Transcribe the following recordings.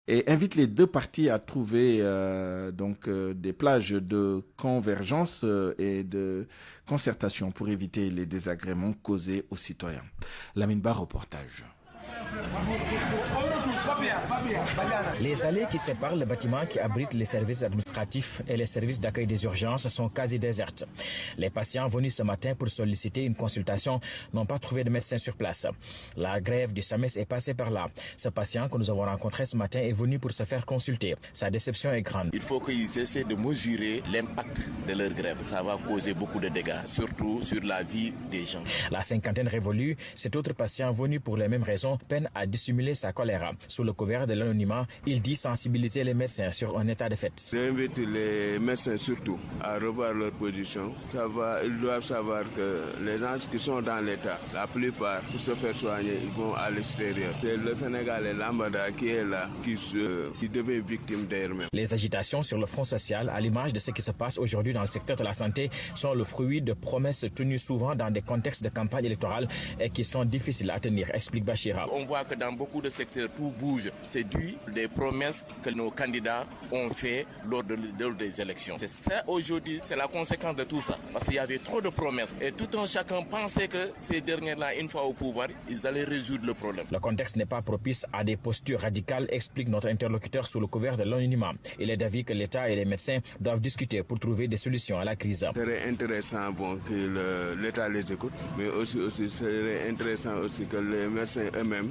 et invite les deux parties à trouver des plages de convergence et de concertation pour éviter les désagréments causés aux citoyens. Lamine Ba, reportage. Les allées qui séparent le bâtiment qui abrite les services administratifs et les services d'accueil des urgences sont quasi désertes. Les patients venus ce matin pour solliciter une consultation n'ont pas trouvé de médecin sur place. La grève du SAMES est passée par là. Ce patient que nous avons rencontré ce matin est venu pour se faire consulter. Sa déception est grande. Il faut qu'ils essaient de mesurer l'impact de leur grève. Ça va causer beaucoup de dégâts, surtout sur la vie des gens. La cinquantaine révolue, cet autre patient venu pour les mêmes raisons peine à dissimuler sa colère. Sous le couvert de l'anonymat, il dit sensibiliser les médecins sur un état de fait. J'invite les médecins surtout à revoir leur position. Ils doivent savoir que les gens qui sont dans l'état, la plupart, pour se faire soigner, ils vont à l'extérieur. C'est le Sénégalais lambda qui est là, qui devient victime d'eux-mêmes. Les agitations sur le front social, à l'image de ce qui se passe aujourd'hui dans le secteur de la santé, sont le fruit de promesses tenues souvent dans des contextes de campagne électorale et qui sont difficiles à tenir, explique Bachira. On voit que dans beaucoup de secteurs, tout bouge. C'est dû des promesses que nos candidats ont fait lors des élections. C'est ça aujourd'hui, c'est la conséquence de tout ça. Parce qu'il y avait trop de promesses. Et tout un chacun pensait que ces derniers-là, une fois au pouvoir, ils allaient résoudre le problème. Le contexte n'est pas propice à des postures radicales, explique notre interlocuteur sous le couvert de l'anonymat. Il est d'avis que l'État et les médecins doivent discuter pour trouver des solutions à la crise. Ce serait intéressant que l'État les écoute, mais aussi serait intéressant aussi que les médecins eux-mêmes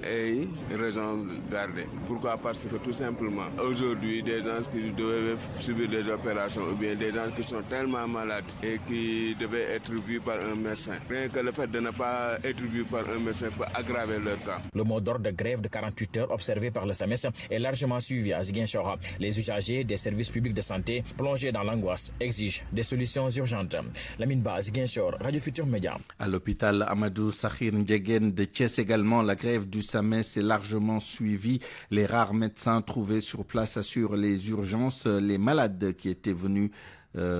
aient raison garder. Pourquoi? Parce que tout simplement, aujourd'hui, des gens qui devaient subir des opérations ou bien des gens qui sont tellement malades et qui devaient être vus par un médecin. Rien que le fait de ne pas être vu par un médecin peut aggraver leur cas. Le mot d'ordre de grève de 48 heures observé par le SAMES est largement suivi à Ziguinchor. Les usagers des services publics de santé, plongés dans l'angoisse, exigent des solutions urgentes. Lamine Ba, Ziguinchor, Radio Futur Média. À l'hôpital Amadou Sakhir Ndiéguène de Thiès également, la grève du SAMES est largement suivie. Les rares médecins trouvés sur place assurent les urgences. Les malades qui étaient venus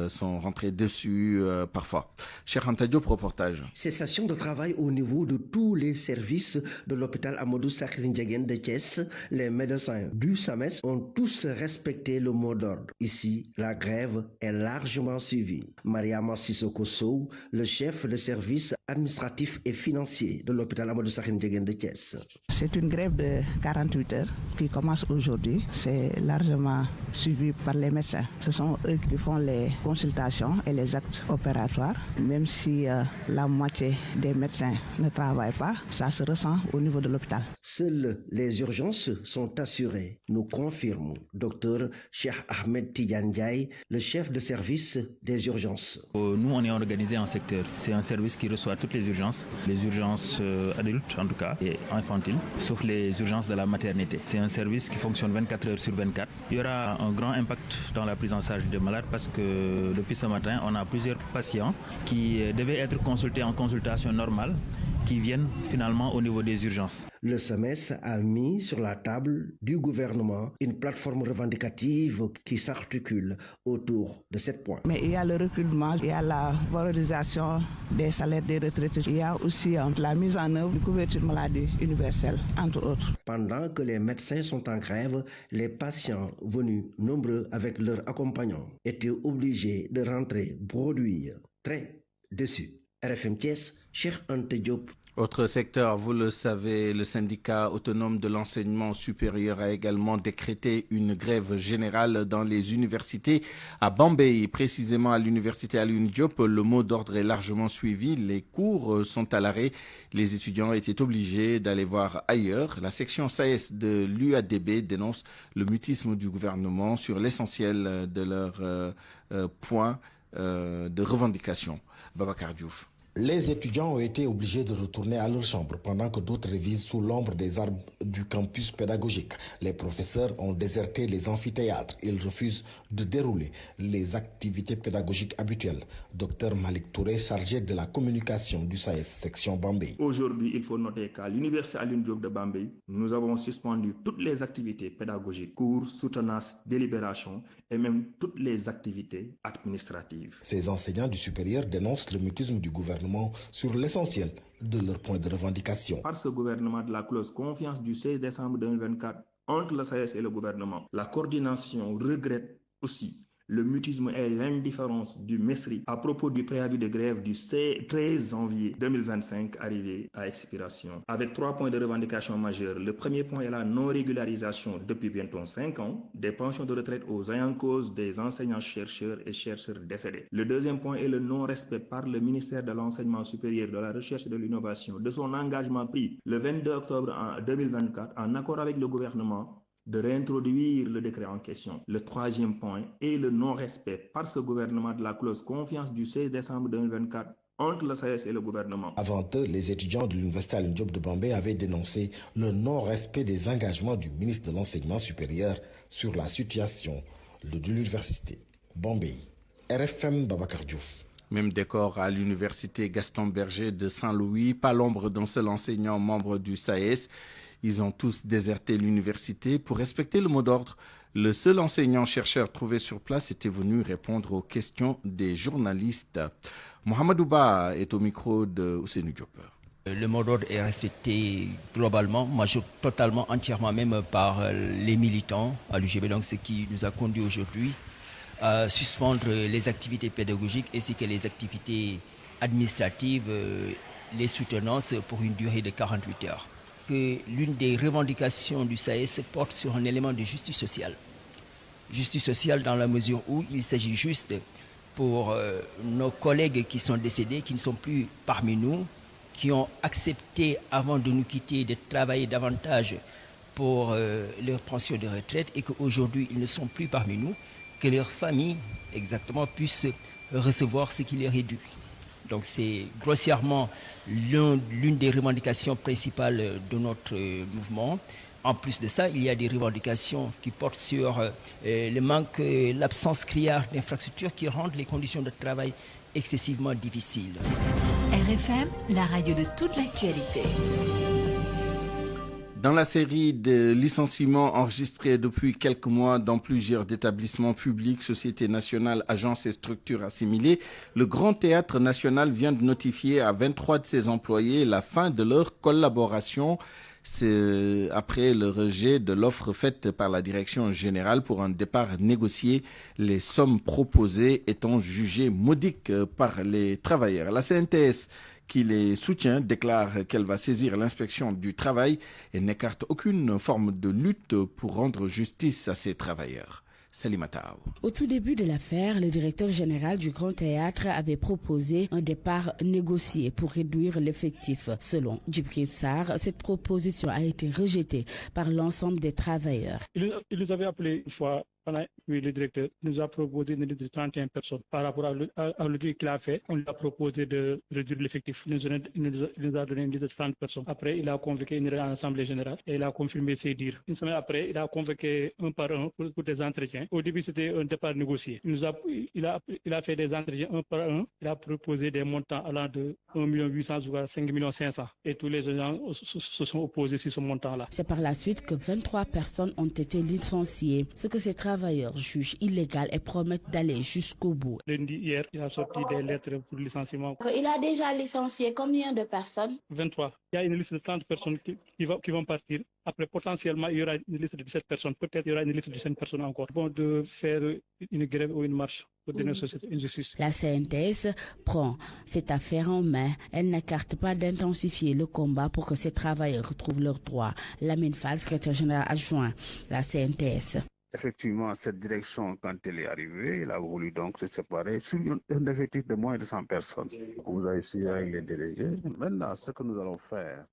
sont rentrés dessus parfois. Cheikh Anta Diop, reportage. Cessation de travail au niveau de tous les services de l'hôpital Amadou Sakhir Ndiéguène de Thiès. Les médecins du SAMES ont tous respecté le mot d'ordre. Ici, la grève est largement suivie. Mariama Sissoko Sow, le chef de service administratif et financier de l'hôpital Amadou Sakhir Ndiéguène de Thiès. C'est une grève de 48 heures qui commence aujourd'hui. C'est largement suivi par les médecins. Ce sont eux qui font les consultations et les actes opératoires. Même si la moitié des médecins ne travaillent pas, ça se ressent au niveau de l'hôpital. Seules les urgences sont assurées, nous confirme Dr Cheikh Ahmed Tidiane Ndiaye, le chef de service des urgences. Nous, on est organisé en secteur. C'est un service qui reçoit toutes les urgences adultes en tout cas, et infantiles, sauf les urgences de la maternité. C'est un service qui fonctionne 24 heures sur 24. Il y aura un grand impact dans la prise en charge des malades parce que depuis ce matin, on a plusieurs patients qui devaient être consultés en consultation normale qui viennent finalement au niveau des urgences. Le SAMES a mis sur la table du gouvernement une plateforme revendicative qui s'articule autour de 7 points. Mais il y a le recrutement, il y a la valorisation des salaires des retraités, il y a aussi la mise en œuvre de couverture maladie universelle, entre autres. Pendant que les médecins sont en grève, les patients venus nombreux avec leurs accompagnants étaient obligés de rentrer bredouilles très dessus. RFM Thiès, Cheikh Anta Diop. Autre secteur, vous le savez, le syndicat autonome de l'enseignement supérieur a également décrété une grève générale dans les universités à Bambey, précisément à l'université Alioune Diop. Le mot d'ordre est largement suivi, les cours sont à l'arrêt. Les étudiants étaient obligés d'aller voir ailleurs. La section SAES de l'UADB dénonce le mutisme du gouvernement sur l'essentiel de leurs points de revendication. Babacar Diouf. Les étudiants ont été obligés de retourner à leur chambre pendant que d'autres révisent sous l'ombre des arbres du campus pédagogique. Les professeurs ont déserté les amphithéâtres. Ils refusent de dérouler les activités pédagogiques habituelles. Dr Malik Touré, chargé de la communication du SAES section Bambey. Aujourd'hui, il faut noter qu'à l'université Alioune Diop de Bambey, nous avons suspendu toutes les activités pédagogiques, cours, soutenance, délibération et même toutes les activités administratives. Ces enseignants du supérieur dénoncent le mutisme du gouvernement sur l'essentiel de leurs points de revendication. Par ce gouvernement de la clause confiance du 16 décembre 2024, entre le SAES et le gouvernement. La coordination regrette aussi le mutisme et l'indifférence du MESRI à propos du préavis de grève du 13 janvier 2025 arrivé à expiration. Avec 3 points de revendication majeurs. Le premier point est la non-régularisation depuis bientôt 5 ans des pensions de retraite aux ayants cause des enseignants-chercheurs et chercheurs décédés. Le deuxième point est le non-respect par le ministère de l'Enseignement supérieur, de la Recherche et de l'Innovation de son engagement pris le 22 octobre 2024 en accord avec le gouvernement de réintroduire le décret en question. Le troisième point est le non-respect par ce gouvernement de la clause confiance du 16 décembre 2024 entre le SAES et le gouvernement. Avant eux, les étudiants de l'Université Alioune Diop de Bambey avaient dénoncé le non-respect des engagements du ministre de l'Enseignement supérieur sur la situation de l'Université. Bambey, RFM Babacar Diouf. Même décor à l'Université Gaston Berger de Saint-Louis, pas l'ombre d'un seul enseignant membre du SAES. Ils ont tous déserté l'université pour respecter le mot d'ordre. Le seul enseignant-chercheur trouvé sur place était venu répondre aux questions des journalistes. Mohamed Ouba est au micro de Ousseynou Diop. Le mot d'ordre est respecté globalement, totalement, entièrement même par les militants à l'UGB. Donc ce qui nous a conduit aujourd'hui à suspendre les activités pédagogiques ainsi que les activités administratives, les soutenances pour une durée de 48 heures. Que l'une des revendications du SAES porte sur un élément de justice sociale. Justice sociale dans la mesure où il s'agit juste pour nos collègues qui sont décédés, qui ne sont plus parmi nous, qui ont accepté avant de nous quitter de travailler davantage pour leur pension de retraite et qu'aujourd'hui ils ne sont plus parmi nous, que leurs familles exactement puissent recevoir ce qui leur est dû. Donc c'est grossièrement l'une des revendications principales de notre mouvement. En plus de ça, il y a des revendications qui portent sur le manque, l'absence criarde d'infrastructures qui rendent les conditions de travail excessivement difficiles. RFM, la radio de toute l'actualité. Dans la série de licenciements enregistrés depuis quelques mois dans plusieurs établissements publics, sociétés nationales, agences et structures assimilées, le Grand Théâtre National vient de notifier à 23 de ses employés la fin de leur collaboration. C'est après le rejet de l'offre faite par la direction générale pour un départ négocié, les sommes proposées étant jugées modiques par les travailleurs. La CNTS, qui les soutient, déclare qu'elle va saisir l'inspection du travail et n'écarte aucune forme de lutte pour rendre justice à ces travailleurs. Salimata. Au tout début de l'affaire, le directeur général du Grand Théâtre avait proposé un départ négocié pour réduire l'effectif. Selon Djibril Sarr, cette proposition a été rejetée par l'ensemble des travailleurs. Il nous avait appelé une fois. Oui, le directeur nous a proposé une liste de 31 personnes. Par rapport à l'audit qu'il a fait, on lui a proposé de réduire l'effectif. Il nous a donné une liste de 30 personnes. Après, il a convoqué une assemblée générale et il a confirmé ses dires. Une semaine après, il a convoqué un par un pour des entretiens. Au début, c'était un départ négocié. Il a fait des entretiens un par un. Il a proposé des montants allant de 1 800 000 jusqu'à 5 500 000. Et tous les gens se sont opposés sur ce montant-là. C'est par la suite que 23 personnes ont été licenciées. Ce que ces travailleurs jugent illégal et promettent d'aller jusqu'au bout. Lundi, hier, il a sorti des lettres pour licenciement. Il a déjà licencié combien de personnes? 23. Il y a une liste de 30 personnes qui vont partir. Après, potentiellement, il y aura une liste de 17 personnes. Peut-être il y aura une liste de 5 personnes encore. Bon, de faire une grève ou une marche pour dénoncer cette injustice. La CNTS prend cette affaire en main. Elle n'écarte pas d'intensifier le combat pour que ces travailleurs retrouvent leurs droits. Lamine Fall, secrétaire général adjoint, la CNTS. Effectivement, cette direction, quand elle est arrivée, elle a voulu donc se séparer sur un effectif de moins de 100 personnes. Vous avez su avec les délégués. Maintenant, ce que nous allons faire,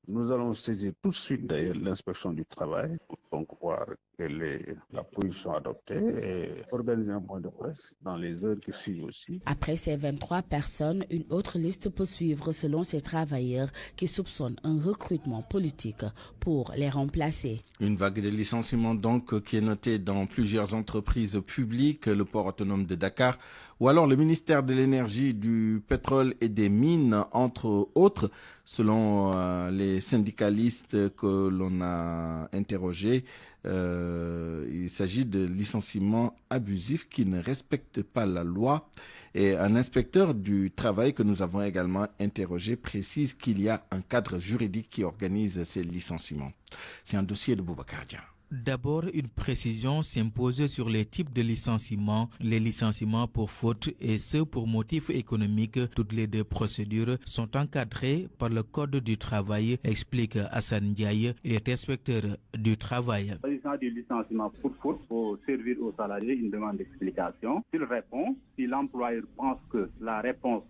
nous allons saisir tout de suite d'ailleurs l'inspection du travail pour donc voir quelle est la position adoptée et organiser un point de presse dans les heures qui suivent aussi. Après ces 23 personnes, une autre liste peut suivre selon ces travailleurs qui soupçonnent un recrutement politique pour les remplacer. Une vague de licenciements donc qui est notée dans plusieurs entreprises publiques, le port autonome de Dakar ou alors le ministère de l'énergie, du pétrole et des mines, entre autres. Selon les syndicalistes que l'on a interrogés, il s'agit de licenciements abusifs qui ne respectent pas la loi. Et un inspecteur du travail que nous avons également interrogé précise qu'il y a un cadre juridique qui organise ces licenciements. C'est un dossier de Boubacar Dia. D'abord, une précision s'impose sur les types de licenciements, les licenciements pour faute et ceux pour motifs économiques. Toutes les deux procédures sont encadrées par le Code du travail, explique Hassan Ndiaye, il est inspecteur du travail. S'agissant du licenciement pour faute, il faut servir au salarié une demande d'explication. S'il répond, si l'employeur pense que la réponse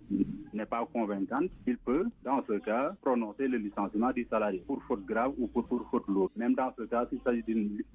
n'est pas convaincante, il peut, dans ce cas, prononcer le licenciement du salarié pour faute grave ou pour faute lourde. Même dans ce cas, s'il s'agit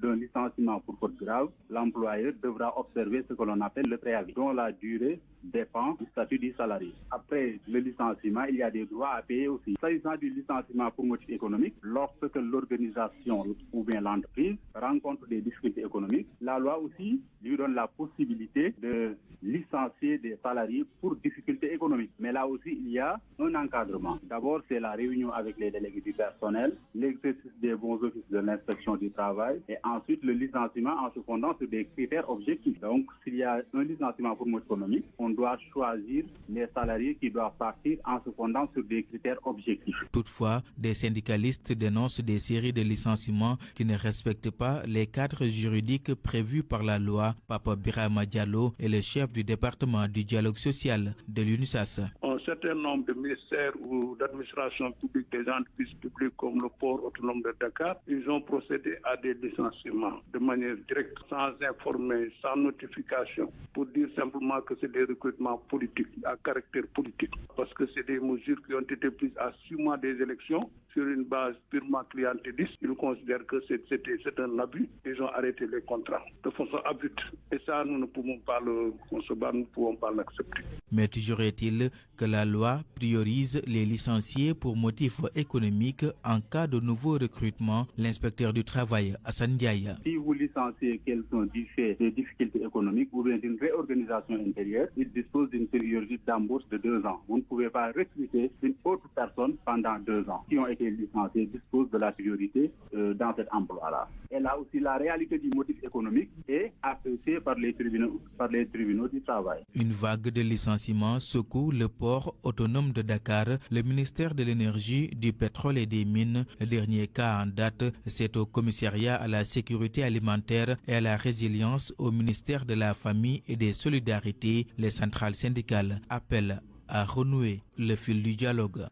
d'un licenciement pour faute grave, l'employeur devra observer ce que l'on appelle le préavis, dont la durée dépend du statut du salarié. Après le licenciement, il y a des droits à payer aussi. S'agissant du licenciement pour motif économique, lorsque l'organisation ou bien l'entreprise rencontre des difficultés économiques, la loi aussi lui donne la possibilité de licencier des salariés pour difficultés économiques. Mais là aussi, il y a un encadrement. D'abord, c'est la réunion avec les délégués du personnel, l'exercice des bons offices de l'inspection du travail et ensuite le licenciement en se fondant sur des critères objectifs. Donc, s'il y a un licenciement pour motif économique, on doit choisir les salariés qui doivent partir en se fondant sur des critères objectifs. Toutefois, des syndicalistes dénoncent des séries de licenciements qui ne respectent pas les cadres juridiques prévus par la loi. Papa Birama Diallo est le chef du département du dialogue social de l'UNISAS. Un certain nombre de ministères ou d'administrations publiques des entreprises publiques comme le port autonome de Dakar, ils ont procédé à des licenciements de manière directe, sans informer, sans notification, pour dire simplement que c'est des recrutements politiques, à caractère politique. Parce que c'est des mesures qui ont été prises à 6 mois des élections sur une base purement clientéliste. Ils considèrent que c'est un abus. Ils ont arrêté les contrats de façon abrupte. Et ça, nous ne pouvons pas le concevoir, nous ne pouvons pas l'accepter. Mais toujours est-il que la loi priorise les licenciés pour motifs économiques en cas de nouveau recrutement. L'inspecteur du travail, Hassan Ndiaye. Si vous licenciez quelqu'un du fait des difficultés économiques ou bien d'une réorganisation intérieure, il dispose d'une période d'embauche de 2 ans. Vous ne pouvez pas recruter une autre personne pendant 2 ans. Qui ont été licenciés disposent de la priorité dans cet emploi-là. Et là aussi, la réalité du motif économique est appréciée par les tribunaux du travail. Une vague de licenciements secoue le port autonome de Dakar, le ministère de l'Énergie, du Pétrole et des Mines. Le dernier cas en date, c'est au commissariat à la sécurité alimentaire et à la résilience au ministère de la Famille et des Solidarités. Les centrales syndicales appellent à renouer le fil du dialogue.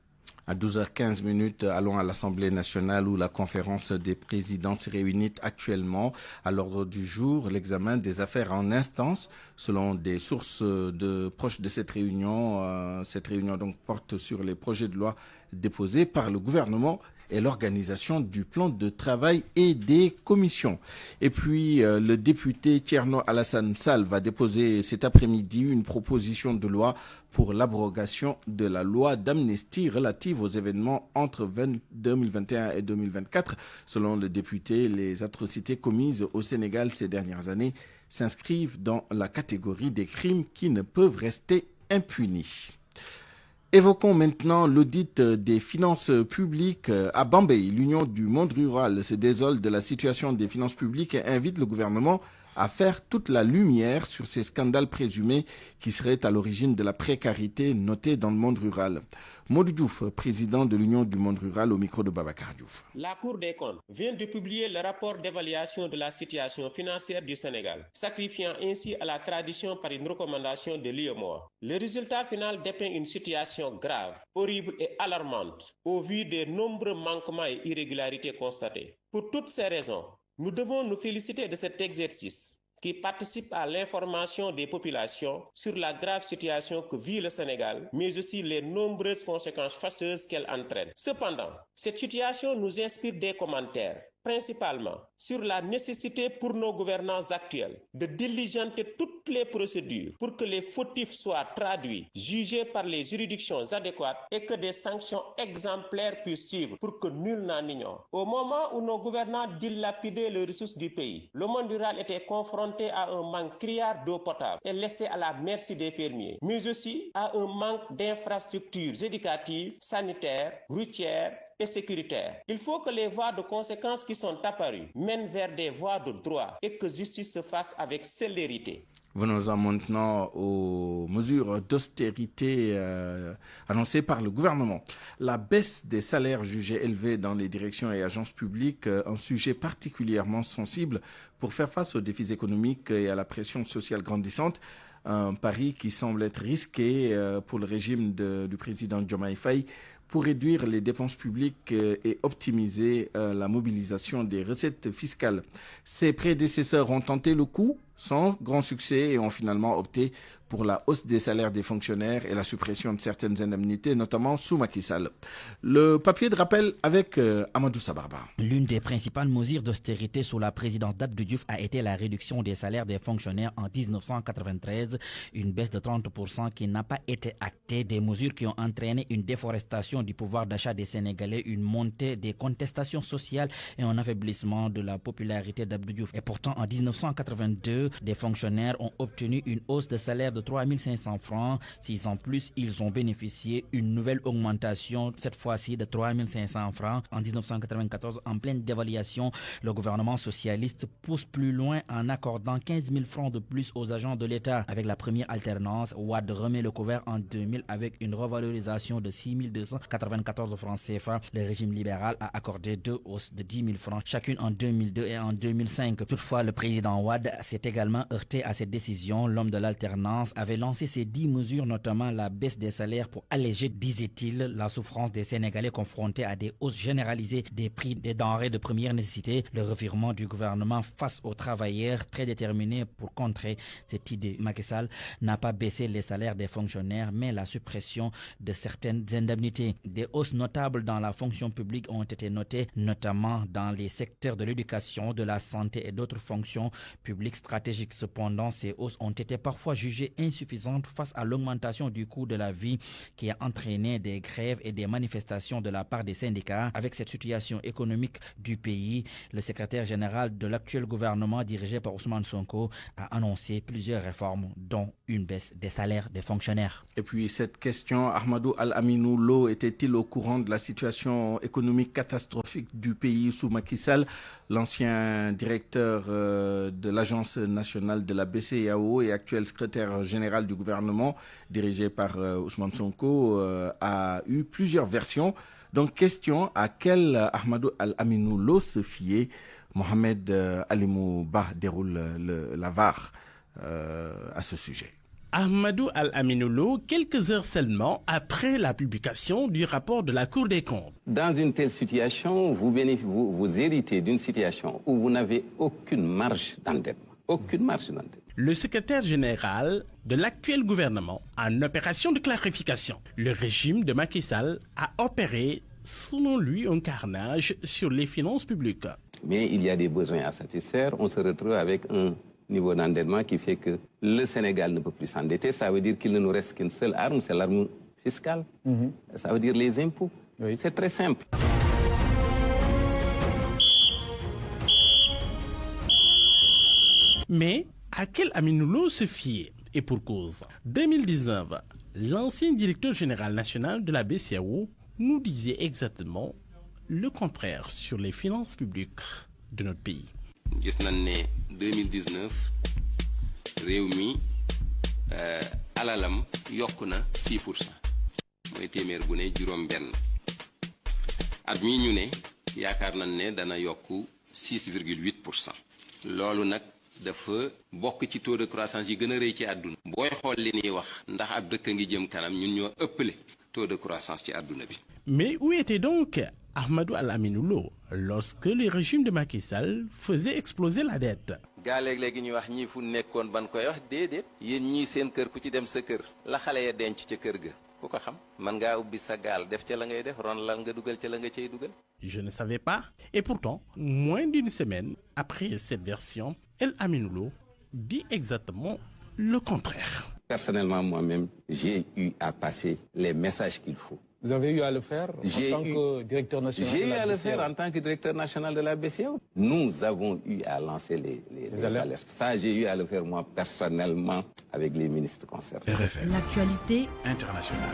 À 12h15, allons à l'Assemblée nationale où la conférence des présidents se réunit actuellement. À l'ordre du jour, l'examen des affaires en instance. Selon des sources proches de cette réunion donc porte sur les projets de loi déposés par le gouvernement et l'organisation du plan de travail et des commissions. Et puis, le député Thierno Alassane Sall va déposer cet après-midi une proposition de loi pour l'abrogation de la loi d'amnistie relative aux événements entre 2021 et 2024. Selon le député, les atrocités commises au Sénégal ces dernières années s'inscrivent dans la catégorie des crimes qui ne peuvent rester impunis. Évoquons maintenant l'audit des finances publiques à Bambey. L'Union du monde rural se désole de la situation des finances publiques et invite le gouvernement à faire toute la lumière sur ces scandales présumés qui seraient à l'origine de la précarité notée dans le monde rural. Modou Diouf, président de l'Union du monde rural, au micro de Babacar Diouf. La Cour des comptes vient de publier le rapport d'évaluation de la situation financière du Sénégal, sacrifiant ainsi à la tradition par une recommandation de l'UEMOA. Le résultat final dépeint une situation grave, horrible et alarmante au vu des nombreux manquements et irrégularités constatés. Pour toutes ces raisons, nous devons nous féliciter de cet exercice qui participe à l'information des populations sur la grave situation que vit le Sénégal, mais aussi les nombreuses conséquences fâcheuses qu'elle entraîne. Cependant, cette situation nous inspire des commentaires, principalement sur la nécessité pour nos gouvernants actuels de diligenter toutes les procédures pour que les fautifs soient traduits, jugés par les juridictions adéquates et que des sanctions exemplaires puissent suivre pour que nul n'en ignore. Au moment où nos gouvernants dilapidaient les ressources du pays, le monde rural était confronté à un manque criard d'eau potable et laissé à la merci des fermiers, mais aussi à un manque d'infrastructures éducatives, sanitaires, routières et sécuritaire. Il faut que les voies de conséquences qui sont apparues mènent vers des voies de droit et que justice se fasse avec célérité. Venons-en maintenant aux mesures d'austérité annoncées par le gouvernement. La baisse des salaires jugés élevés dans les directions et agences publiques, un sujet particulièrement sensible pour faire face aux défis économiques et à la pression sociale grandissante. Un pari qui semble être risqué pour le régime du président Diomaye Faye pour réduire les dépenses publiques et optimiser la mobilisation des recettes fiscales. Ses prédécesseurs ont tenté le coup sans grand succès et ont finalement opté pour la hausse des salaires des fonctionnaires et la suppression de certaines indemnités, notamment sous Macky Sall. Le papier de rappel avec Amadou Sabarba. L'une des principales mesures d'austérité sous la présidence d'Abdou Diouf a été la réduction des salaires des fonctionnaires en 1993, une baisse de 30% qui n'a pas été actée, des mesures qui ont entraîné une déforestation du pouvoir d'achat des Sénégalais, une montée des contestations sociales et un affaiblissement de la popularité d'Abdou Diouf. Et pourtant, en 1982, des fonctionnaires ont obtenu une hausse de salaire de 3 500 francs. 6 ans plus, ils ont bénéficié d'une nouvelle augmentation, cette fois-ci de 3 500 francs. En 1994, en pleine dévaluation, le gouvernement socialiste pousse plus loin en accordant 15 000 francs de plus aux agents de l'État. Avec la première alternance, Wade remet le couvert en 2000 avec une revalorisation de 6 294 francs CFA. Le régime libéral a accordé 2 hausses de 10 000 francs, chacune en 2002 et en 2005. Toutefois, le président Wade s'est également heurté à cette décision. L'homme de l'alternance avait lancé ces 10 mesures, notamment la baisse des salaires pour alléger, disait-il, la souffrance des Sénégalais confrontés à des hausses généralisées des prix des denrées de première nécessité. Le revirement du gouvernement face aux travailleurs, très déterminé pour contrer cette idée. Macky Sall n'a pas baissé les salaires des fonctionnaires, mais la suppression de certaines indemnités. Des hausses notables dans la fonction publique ont été notées, notamment dans les secteurs de l'éducation, de la santé et d'autres fonctions publiques stratégiques. Cependant, ces hausses ont été parfois jugées insuffisantes face à l'augmentation du coût de la vie qui a entraîné des grèves et des manifestations de la part des syndicats. Avec cette situation économique du pays, le secrétaire général de l'actuel gouvernement dirigé par Ousmane Sonko a annoncé plusieurs réformes, dont une baisse des salaires des fonctionnaires. Et puis cette question, Ahmadou Al-Aminou Lo était-il au courant de la situation économique catastrophique du pays sous Macky Sall? L'ancien directeur de l'Agence nationale de la BCEAO et actuel secrétaire général du gouvernement, dirigé par Ousmane Sonko, a eu plusieurs versions. Donc, question, à quel Ahmadou Al-Aminou Lo se fier? Mohamed Alimou Bah déroule la VAR à ce sujet. Ahmadou Al-Aminou Lo, quelques heures seulement après la publication du rapport de la Cour des comptes. Dans une telle situation, vous héritez d'une situation où vous n'avez aucune marge d'endettement. Aucune marge d'endettement. Le secrétaire général de l'actuel gouvernement, en opération de clarification, le régime de Macky Sall a opéré, selon lui, un carnage sur les finances publiques. Mais il y a des besoins à satisfaire. On se retrouve avec un niveau d'endettement qui fait que le Sénégal ne peut plus s'endetter. Ça veut dire qu'il ne nous reste qu'une seule arme, c'est l'arme fiscale. Ça veut dire les impôts. Oui. C'est très simple. Mais à quel Aminou Lo se fier? Et pour cause. 2019, l'ancien directeur général national de la BCEAO nous disait exactement le contraire sur les finances publiques de notre pays. Gis nañ ne 2019 réew mi alalam yokku na 6%, mooy téeméer bu ne juróom benn. At mi ñu ne yaakaar nañ ne dana yokku 6,8%. loolu nag dafa bokk ci taux de croissance yi gën a rëy ci àdduna. booy xool li ñuy wax ndax ab dëkk ngi jëm kanam, ñun ñoo ëppale taux de croissance ci àdduna bi. Mais où était donc Ahmadou Al-Aminou Lo lorsque le régime de Macky Sall faisait exploser la dette? gaa léegi ñuy wax ñii fu nekkoon ban koy wax déedéet yéen ñii seen kër ku ci dem sa kër la xale ya denc ca kër ga ku ko xam man ngaa ubbi sa gaal def ca la ngay def ron lal nga dugal ca la nga cay dugal. Je ne savais pas. Et pourtant, moins d'une semaine après cette version, Al-Aminou Lo dit exactement le contraire. Personnellement, moi-même, j'ai eu à passer les messages qu'il faut. Vous avez eu à le faire en tant que directeur national de la BCEAO? J'ai eu à le faire en tant que directeur national de la BCEAO. Nous avons eu à lancer les alertes. Ça, j'ai eu à le faire moi personnellement avec les ministres concernés. L'actualité internationale.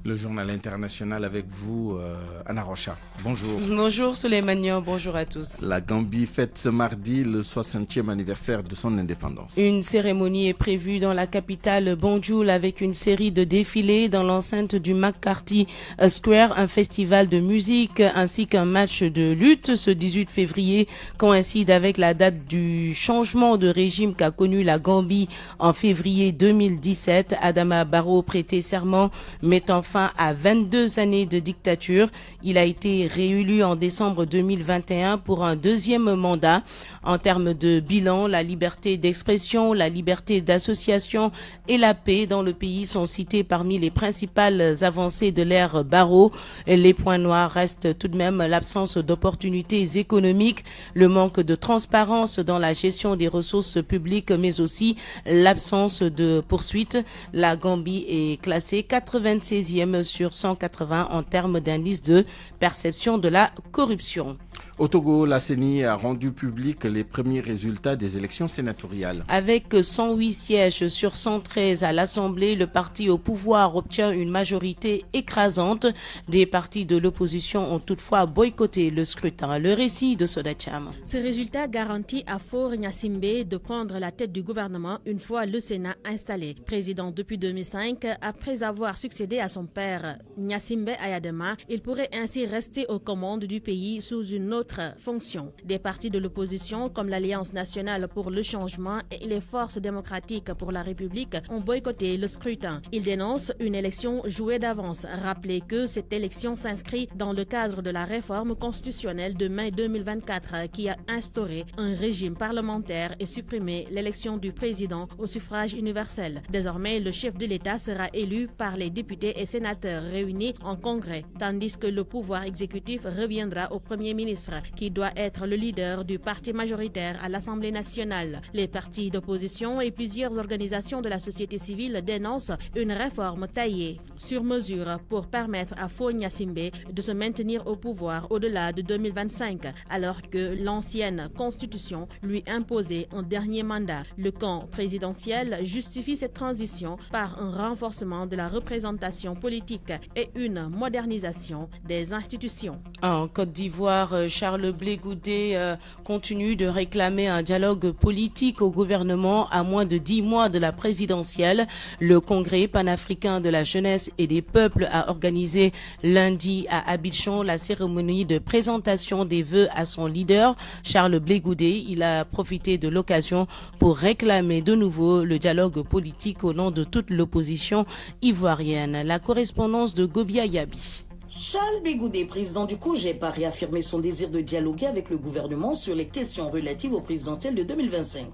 Le journal international avec vous, Anna Rocha. Bonjour. Bonjour Souleymane, bonjour à tous. La Gambie fête ce mardi le 60e anniversaire de son indépendance. Une cérémonie est prévue dans la capitale Banjul avec une série de défilés dans l'enceinte du McCarthy Square, un festival de musique ainsi qu'un match de lutte. Ce 18 février coïncide avec la date du changement de régime qu'a connu la Gambie en février 2017. Adama Barrow prêtait serment mettant fin à 22 années de dictature. Il a été réélu en décembre 2021 pour un deuxième mandat. En termes de bilan, la liberté d'expression, la liberté d'association et la paix dans le pays sont cités parmi les principales avancées de l'ère Barrow. Les points noirs restent tout de même l'absence d'opportunités économiques, le manque de transparence dans la gestion des ressources publiques, mais aussi l'absence de poursuites. La Gambie est classée 96e sur 180 en termes d'indice de perception de la corruption. Au Togo, la CENI a rendu public les premiers résultats des élections sénatoriales. Avec 108 sièges sur 113 à l'Assemblée, le parti au pouvoir obtient une majorité écrasante. Des partis de l'opposition ont toutefois boycotté le scrutin. Le récit de Soda Cham. Ce résultat garantit à Faure Gnassingbé de prendre la tête du gouvernement une fois le Sénat installé. Président depuis 2005, après avoir succédé à son père Gnassingbé Ayadema, il pourrait ainsi rester aux commandes du pays sous une autre fonction. Des partis de l'opposition comme l'Alliance nationale pour le changement et les forces démocratiques pour la République ont boycotté le scrutin. Ils dénoncent une élection jouée d'avance. Rappelez que cette élection s'inscrit dans le cadre de la réforme constitutionnelle de mai 2024 qui a instauré un régime parlementaire et supprimé l'élection du président au suffrage universel. Désormais, le chef de l'État sera élu par les députés et sénateurs réunis en congrès, tandis que le pouvoir exécutif reviendra au Premier ministre, qui doit être le leader du parti majoritaire à l'Assemblée nationale. Les partis d'opposition et plusieurs organisations de la société civile dénoncent une réforme taillée sur mesure pour permettre à Faure Gnassingbé de se maintenir au pouvoir au-delà de 2025, alors que l'ancienne constitution lui imposait un dernier mandat. Le camp présidentiel justifie cette transition par un renforcement de la représentation politique et une modernisation des institutions. En Côte d'Ivoire, Charles Blé Goudé continue de réclamer un dialogue politique au gouvernement à moins de 10 mois de la présidentielle. Le Congrès panafricain de la jeunesse et des peuples a organisé lundi à Abidjan la cérémonie de présentation des vœux à son leader, Charles Blé Goudé. Il a profité de l'occasion pour réclamer de nouveau le dialogue politique au nom de toute l'opposition ivoirienne. La correspondance de Gobia Yabi. Charles Blé Goudé, président du COJEP, a réaffirmé son désir de dialoguer avec le gouvernement sur les questions relatives aux présidentielles de 2025.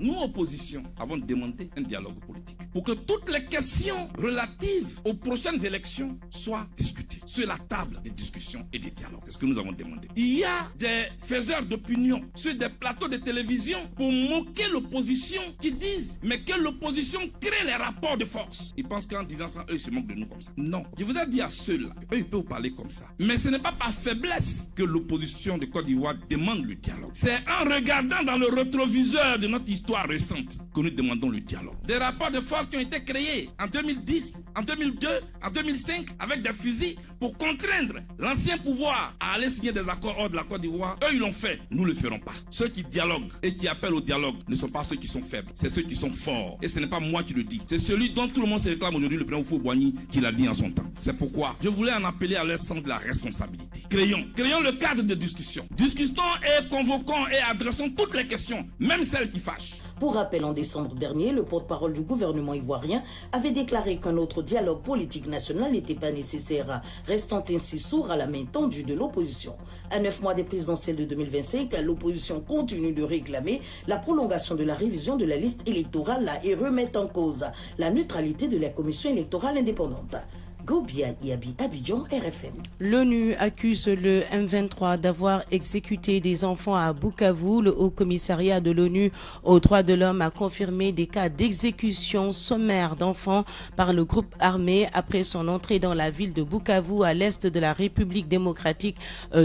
Nous, opposition, avons demandé un dialogue politique pour que toutes les questions relatives aux prochaines élections soient discutées sur la table des discussions et des dialogues. C'est ce que nous avons demandé. Il y a des faiseurs d'opinion sur des plateaux de télévision pour moquer l'opposition qui disent mais que l'opposition crée les rapports de force. Ils pensent qu'en disant ça, eux, ils se moquent de nous comme ça. Non. Je voudrais dire à ceux-là, eux, ils peuvent parler comme ça. Mais ce n'est pas par faiblesse que l'opposition de Côte d'Ivoire demande le dialogue. C'est en regardant dans le rétroviseur de notre histoire récente que nous demandons le dialogue. Des rapports de force qui ont été créés en 2010, en 2002, en 2005 avec des fusils pour contraindre l'ancien pouvoir à aller signer des accords hors de la Côte d'Ivoire. Eux, ils l'ont fait. Nous ne le ferons pas. Ceux qui dialoguent et qui appellent au dialogue ne sont pas ceux qui sont faibles. C'est ceux qui sont forts. Et ce n'est pas moi qui le dis. C'est celui dont tout le monde se réclame aujourd'hui, le président Houphouët-Boigny, qui l'a dit en son temps. C'est pourquoi je voulais en appeler à leur sens de la responsabilité. Créons le cadre de discussion. Discutons et convoquons et adressons toutes les questions, même celles qui fâchent. Pour rappel, en décembre dernier, le porte-parole du gouvernement ivoirien avait déclaré qu'un autre dialogue politique national n'était pas nécessaire, restant ainsi sourd à la main tendue de l'opposition. À 9 mois des présidentielles de 2025, l'opposition continue de réclamer la prolongation de la révision de la liste électorale et remet en cause la neutralité de la commission électorale indépendante. Gobia Yabi, Abidjan, RFM. L'ONU accuse le M23 d'avoir exécuté des enfants à Bukavu. Le Haut Commissariat de l'ONU aux droits de l'homme a confirmé des cas d'exécution sommaire d'enfants par le groupe armé après son entrée dans la ville de Bukavu à l'est de la République démocratique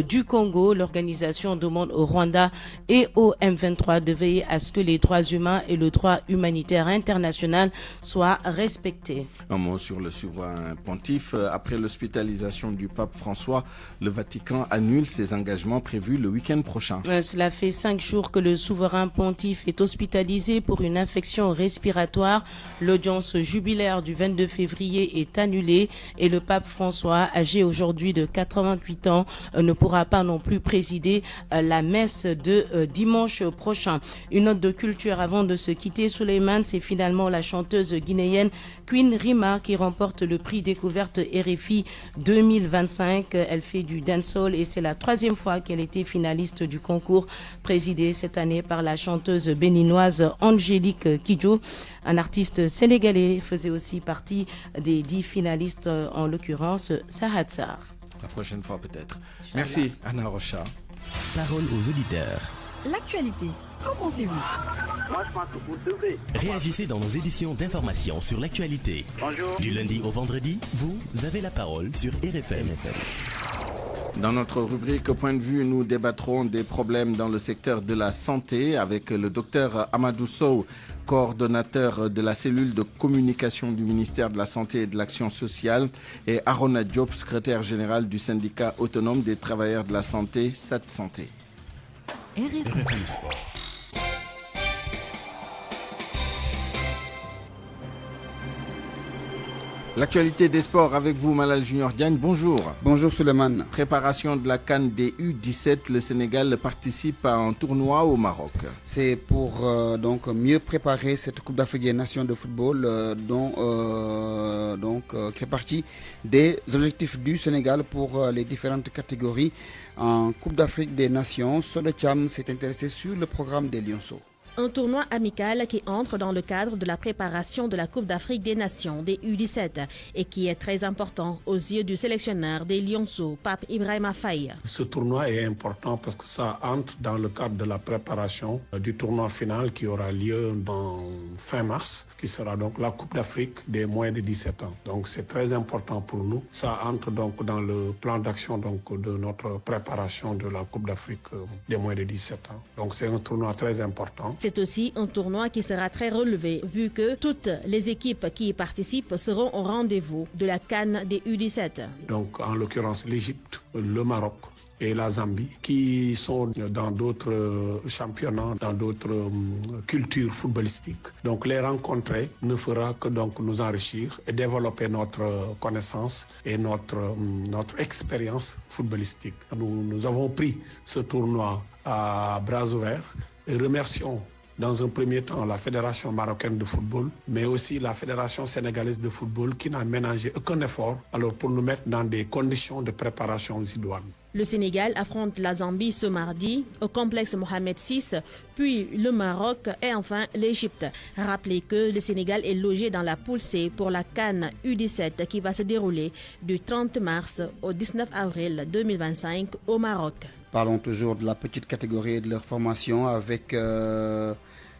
du Congo. L'organisation demande au Rwanda et au M23 de veiller à ce que les droits humains et le droit humanitaire international soient respectés. Un mot sur le souverain pontife. sportif. Après l'hospitalisation du pape François, le Vatican annule ses engagements prévus le week-end prochain. Cela fait 5 jours que le souverain pontife est hospitalisé pour une infection respiratoire. L'audience jubilaire du 22 février est annulée et le pape François, âgé aujourd'hui de 88 ans, ne pourra pas non plus présider la messe de dimanche prochain. Une note de culture avant de se quitter, Souleymane, c'est finalement la chanteuse guinéenne Queen Rima qui remporte le prix découverte RFI 2025. Elle fait du dancehall et c'est la 3e fois qu'elle était finaliste du concours présidé cette année par la chanteuse béninoise Angélique Kidjo. Un artiste sénégalais faisait aussi partie des 10 finalistes, en l'occurrence Sahat Sarr. La prochaine fois peut-être. Merci Anna Rocha. Parole aux auditeurs. L'actualité, qu'en pensez-vous? Moi, je pense que vous devez. Réagissez dans nos éditions d'information sur l'actualité. Bonjour. Du lundi au vendredi, vous avez la parole sur RFM. Dans notre rubrique Point de vue, nous débattrons des problèmes dans le secteur de la santé avec le docteur Amadou Sow, coordonnateur de la cellule de communication du ministère de la Santé et de l'Action sociale, et Arona Diop, secrétaire général du syndicat autonome des travailleurs de la santé, SAT Santé. RFM Sport. L'actualité des sports avec vous, Malal Junior Diagne. Bonjour. Bonjour Souleymane. Préparation de la CAN des U17, le Sénégal participe à un tournoi au Maroc. C'est pour donc mieux préparer cette Coupe d'Afrique des Nations de football qui fait partie des objectifs du Sénégal pour les différentes catégories. En Coupe d'Afrique des Nations, Sodecham s'est intéressé sur le programme des Lionceaux. Un tournoi amical qui entre dans le cadre de la préparation de la Coupe d'Afrique des Nations des U17 et qui est très important aux yeux du sélectionneur des Lionceaux, Pape Ibrahima Faye. Ce tournoi est important parce que ça entre dans le cadre de la préparation du tournoi final qui aura lieu fin mars, qui sera donc la Coupe d'Afrique des moins de 17 ans. Donc c'est très important pour nous. Ça entre donc dans le plan d'action de notre préparation de la Coupe d'Afrique des moins de 17 ans. Donc c'est un tournoi très important. C'est aussi un tournoi qui sera très relevé vu que toutes les équipes qui y participent seront au rendez-vous de la CAN des U17. Donc en l'occurrence l'Égypte, le Maroc et la Zambie qui sont dans d'autres championnats, dans d'autres cultures footballistiques. Donc les rencontrer ne fera que donc nous enrichir et développer notre connaissance et notre expérience footballistique. Nous avons pris ce tournoi à bras ouverts et remercions dans un premier temps la Fédération marocaine de football, mais aussi la Fédération sénégalaise de football qui n'a ménagé aucun effort pour nous mettre dans des conditions de préparation idoines. Le Sénégal affronte la Zambie ce mardi au complexe Mohamed VI, puis le Maroc et enfin l'Égypte. Rappelez que le Sénégal est logé dans la poule C pour la CAN U17 qui va se dérouler du 30 mars au 19 avril 2025 au Maroc. Parlons toujours de la petite catégorie et de leur formation avec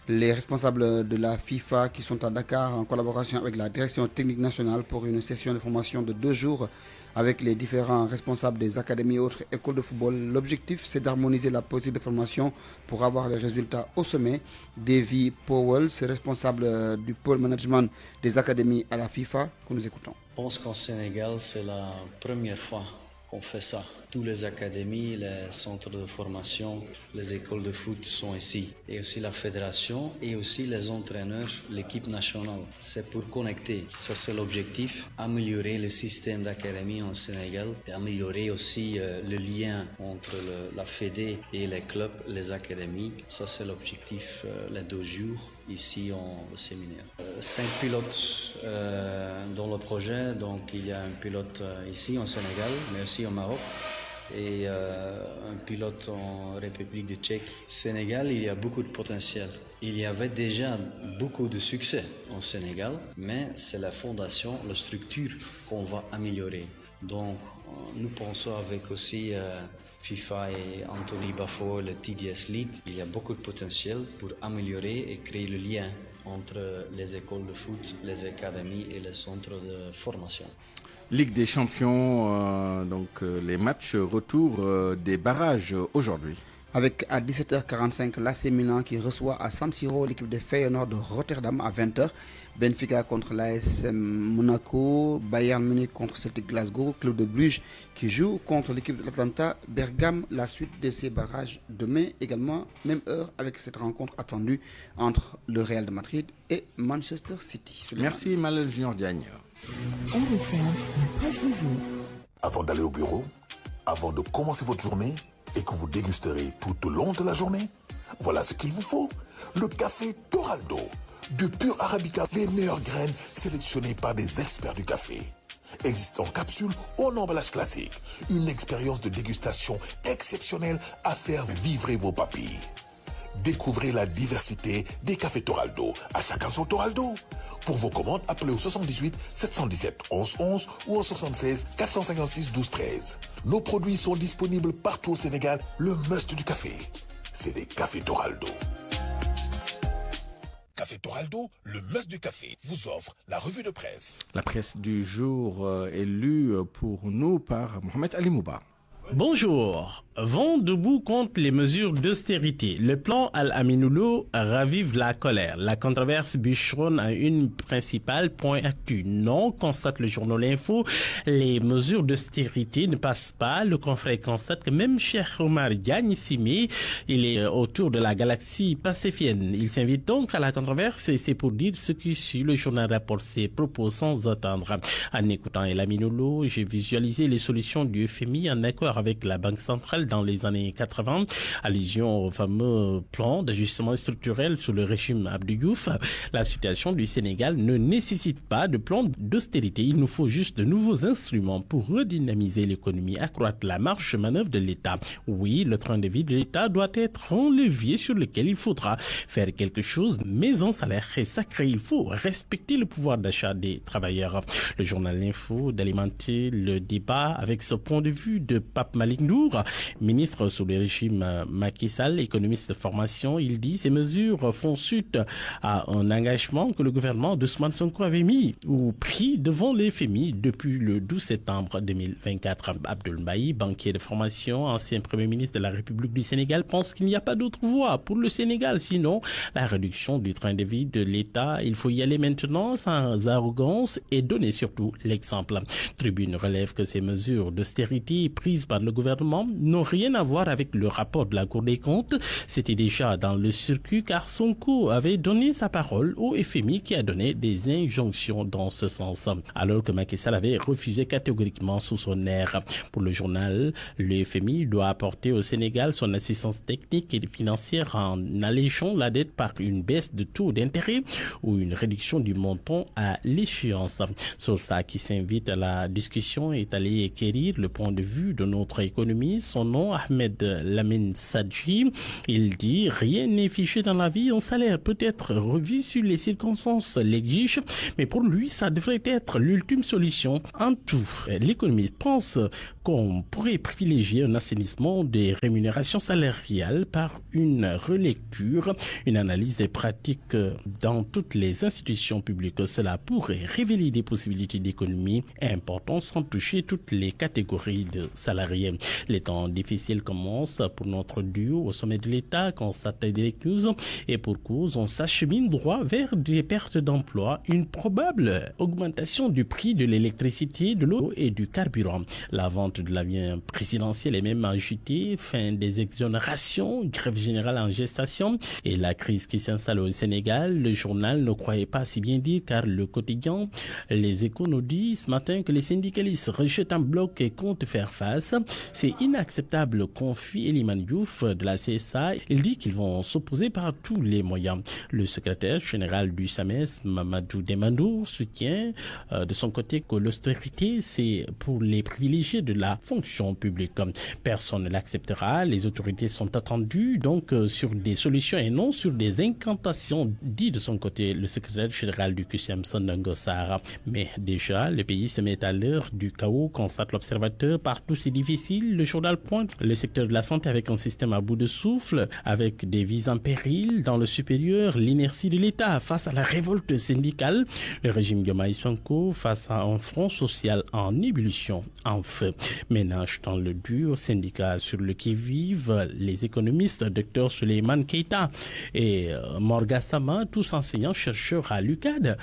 les responsables de la FIFA qui sont à Dakar en collaboration avec la direction technique nationale pour une session de formation de 2 jours avec les différents responsables des académies et autres écoles de football. L'objectif, c'est d'harmoniser la politique de formation pour avoir les résultats au sommet. Davy Powell, c'est responsable du pôle management des académies à la FIFA, que nous écoutons. Je pense qu'au Sénégal, c'est la première fois qu'on fait ça. Toutes les académies, les centres de formation, les écoles de foot sont ici. Et aussi la fédération et aussi les entraîneurs, l'équipe nationale. C'est pour connecter. Ça, c'est l'objectif. Améliorer le système d'académie en Sénégal et améliorer aussi le lien entre la fédé et les clubs, les académies. Ça, c'est l'objectif les 2 jours ici en séminaire. 5 pilotes dans le projet. Donc, il y a un pilote ici en Sénégal, mais aussi au Maroc. Et un pilote en République de Tchèque. Sénégal, il y a beaucoup de potentiel. Il y avait déjà beaucoup de succès au Sénégal, mais c'est la fondation, la structure qu'on va améliorer. Donc, nous pensons avec aussi FIFA et Anthony Bafo, le TDS League, il y a beaucoup de potentiel pour améliorer et créer le lien entre les écoles de foot, les académies et les centres de formation. Ligue des champions, les matchs retour des barrages aujourd'hui. Avec à 17h45 l'AC Milan qui reçoit à San Siro l'équipe de Feyenoord de Rotterdam à 20h. Benfica contre l'AS Monaco, Bayern Munich contre Celtic Glasgow, Club de Bruges qui joue contre l'équipe de l'Atlanta Bergame. La suite de ces barrages demain également, même heure avec cette rencontre attendue entre le Real de Madrid et Manchester City. Merci Malal Junior Diagne. Avant d'aller au bureau, avant de commencer votre journée et que vous dégusterez tout au long de la journée, voilà ce qu'il vous faut. Le café Toraldo. De pur Arabica, les meilleures graines sélectionnées par des experts du café. Existe en capsule ou en emballage classique. Une expérience de dégustation exceptionnelle à faire vibrer vos papilles. Découvrez la diversité des cafés Toraldo. À chacun son Toraldo. Pour vos commandes, appelez au 78 717 11 11 ou au 76 456 12 13. Nos produits sont disponibles partout au Sénégal. Le must du café, c'est des cafés Toraldo. Café Toraldo, le must du café, vous offre la revue de presse. La presse du jour est lue pour nous par Mohamed Ali Mouba. Bonjour. Vent debout contre les mesures d'austérité. Le plan Al-Aminoulo ravive la colère. La controverse bûcheronne à une principale point actu. Non, constate le journal L'Info, les mesures d'austérité ne passent pas. Le confrère constate que même Cheikh Omar Diagne Simi, il est autour de la galaxie pacifienne. Il s'invite donc à la controverse et c'est pour dire ce qui suit. Le journal rapporte ses propos sans attendre. En écoutant Al-Aminoulo, j'ai visualisé les solutions du FMI en accord avec la Banque centrale dans les années 80, allusion au fameux plan d'ajustement structurel sous le régime Abdou Diouf. La situation du Sénégal ne nécessite pas de plan d'austérité. Il nous faut juste de nouveaux instruments pour redynamiser l'économie, accroître la marge de manœuvre de l'État. Oui, le train de vie de l'État doit être un levier sur lequel il faudra faire quelque chose, mais un salaire est sacré. Il faut respecter le pouvoir d'achat des travailleurs. Le journal L'Info d'alimenter le débat avec ce point de vue de Pape Malick Ndour, ministre sous le régime Macky Sall, économiste de formation. Il dit ces mesures font suite à un engagement que le gouvernement d'Ousmane Sonko avait mis ou pris devant les FMI depuis le 12 septembre 2024. Abdoul Mbaye, banquier de formation, ancien premier ministre de la République du Sénégal, pense qu'il n'y a pas d'autre voie pour le Sénégal, sinon la réduction du train de vie de l'État. Il faut y aller maintenant sans arrogance et donner surtout l'exemple. Tribune relève que ces mesures d'austérité prises par le gouvernement n'ont rien à voir avec le rapport de la Cour des comptes. C'était déjà dans le circuit car Sonko avait donné sa parole au FMI qui a donné des injonctions dans ce sens. Alors que Macky Sall avait refusé catégoriquement sous son air. Pour le journal, le FMI doit apporter au Sénégal son assistance technique et financière en allégeant la dette par une baisse de taux d'intérêt ou une réduction du montant à l'échéance. Sur ça qui s'invite à la discussion est allé acquérir le point de vue de notre économie. Son nom, Ahmed Lamine Sadji. Il dit, rien n'est fiché dans la vie. Un salaire peut être revu si les circonstances l'exigent, mais pour lui, ça devrait être l'ultime solution. En tout, l'économiste pense qu'on pourrait privilégier un assainissement des rémunérations salariales par une relecture, une analyse des pratiques dans toutes les institutions publiques. Cela pourrait révéler des possibilités d'économie importantes sans toucher toutes les catégories de salariés. Les temps difficiles commencent pour notre duo au sommet de l'État, constate Direct News, et pour cause, on s'achemine droit vers des pertes d'emploi, une probable augmentation du prix de l'électricité, de l'eau et du carburant. La vente de l'avion présidentiel est même agitée, fin des exonérations, grève générale en gestation et la crise qui s'installe au Sénégal. Le journal ne croyait pas si bien dire car le quotidien Les Échos nous dit ce matin que les syndicalistes rejettent un bloc et comptent faire face. C'est inacceptable, confie Eliman Diouf de la CSA. Il dit qu'ils vont s'opposer par tous les moyens. Le secrétaire général du SAMES, Mamadou Demandou, soutient de son côté que l'austérité, c'est pour les privilégiés de la fonction publique. Personne ne l'acceptera. Les autorités sont attendues donc sur des solutions et non sur des incantations, dit de son côté le secrétaire général du QCM Ngossara. Mais déjà, le pays se met à l'heure du chaos, constate l'observateur. Partout c'est difficile. Le journal pointe le secteur de la santé avec un système à bout de souffle, avec des vies en péril. Dans le supérieur, l'inertie de l'État face à la révolte syndicale. Le régime Diomaye Sonko face à un front social en ébullition, en feu. Ménage dans le dur, syndicat sur le qui-vive, les économistes Dr Souleymane Keita et Morga Sama, tous enseignants-chercheurs à l'UCAD,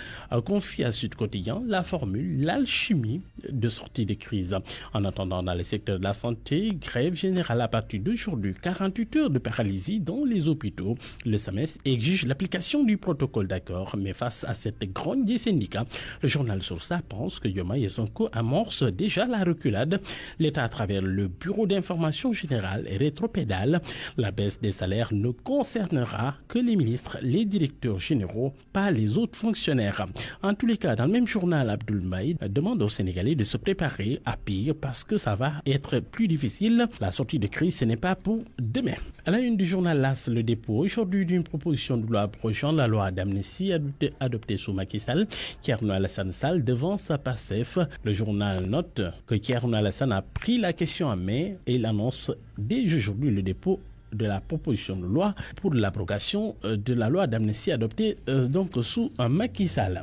confient à Sud Quotidien la formule, l'alchimie de sortie de crise. En attendant, dans le secteur de la santé, grève générale à partir d'aujourd'hui, 48 heures de paralysie dans les hôpitaux. Le SAMES exige l'application du protocole d'accord, mais face à cette grogne des syndicats, le journal Source pense que Diomaye et Sonko amorcent déjà la reculade. L'État, à travers le Bureau d'information générale, rétropédale. La baisse des salaires ne concernera que les ministres, les directeurs généraux, pas les autres fonctionnaires. En tous les cas, dans le même journal, Abdoul Mbaye demande aux Sénégalais de se préparer à pire parce que ça va être plus difficile. La sortie de crise, ce n'est pas pour demain. À la une du journal LAS, le dépôt aujourd'hui d'une proposition de loi approchant la loi d'amnistie adoptée sous Macky Sall. Thierno Alassane Sall devance PASTEF. Le journal note que Thierno Alassane a pris la question en main et il annonce dès aujourd'hui le dépôt de la proposition de loi pour l'abrogation de la loi d'amnistie adoptée donc sous Macky Sall.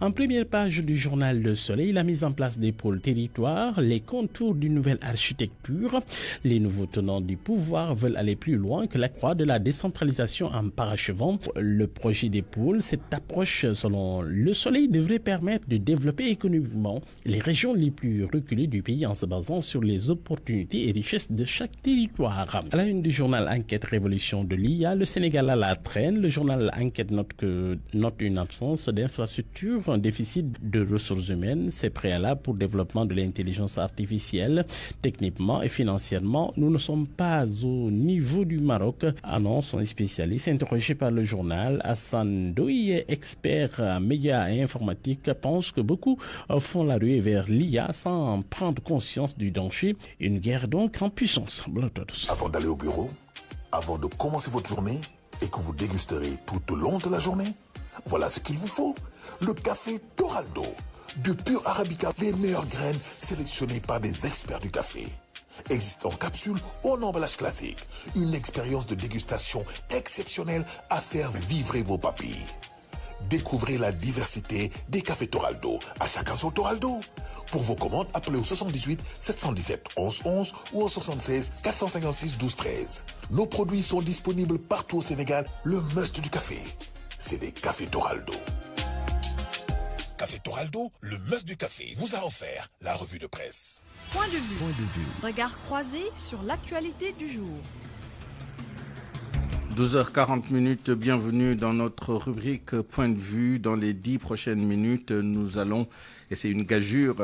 En première page du journal Le Soleil, la mise en place des pôles territoires, les contours d'une nouvelle architecture. Les nouveaux tenants du pouvoir veulent aller plus loin que la croix de la décentralisation en parachevant le projet des pôles. Cette approche, selon Le Soleil, devrait permettre de développer économiquement les régions les plus reculées du pays en se basant sur les opportunités et richesses de chaque territoire. À la une du journal Enquête Révolution de l'IA, le Sénégal à la traîne. Le journal Enquête note une absence d'infrastructures, un déficit de ressources humaines. C'est préalable pour le développement de l'intelligence artificielle. Techniquement et financièrement, nous ne sommes pas au niveau du Maroc, annonce un spécialiste interrogé par le journal. Hassan Douye, expert en médias et informatique, pense que beaucoup font la ruée vers l'IA sans prendre conscience du danger. Une guerre donc en puissance. Avant d'aller au bureau, avant de commencer votre journée et que vous dégusterez tout au long de la journée, voilà ce qu'il vous faut. Le café Toraldo, de pur Arabica, les meilleures graines sélectionnées par des experts du café. Existe en capsule ou en emballage classique. Une expérience de dégustation exceptionnelle à faire vibrer vos papilles. Découvrez la diversité des cafés Toraldo. À chacun son Toraldo. Pour vos commandes, appelez au 78 717 11 11 ou au 76 456 12 13. Nos produits sont disponibles partout au Sénégal. Le must du café, c'est les cafés Toraldo. Café Toraldo, le must du café, vous a offert la revue de presse. Point de vue. Regard croisé sur l'actualité du jour. 12h40, bienvenue dans notre rubrique Point de vue. Dans les 10 prochaines minutes, nous allons, et c'est une gageure,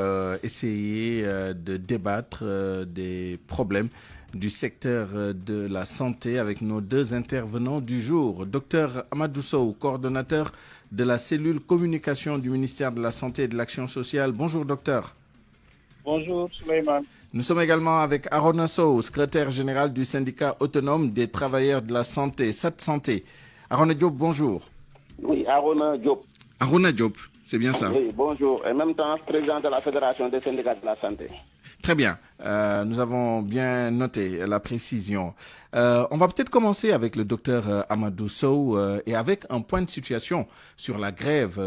essayer de débattre des problèmes du secteur de la santé avec nos deux intervenants du jour. Dr Amadou Sow, coordonnateur de la cellule communication du ministère de la Santé et de l'Action sociale. Bonjour docteur. Bonjour Souleymane. Nous sommes également avec Arona Sow, secrétaire général du syndicat autonome des travailleurs de la santé, SAT Santé. Arona Diop, bonjour. Oui, Arona Diop. Arona Diop, c'est bien ça? Oui, bonjour. Et en même temps, président de la Fédération des syndicats de la santé. Très bien. Nous avons bien noté la précision. On va peut-être commencer avec le docteur Amadou Sow et avec un point de situation sur la grève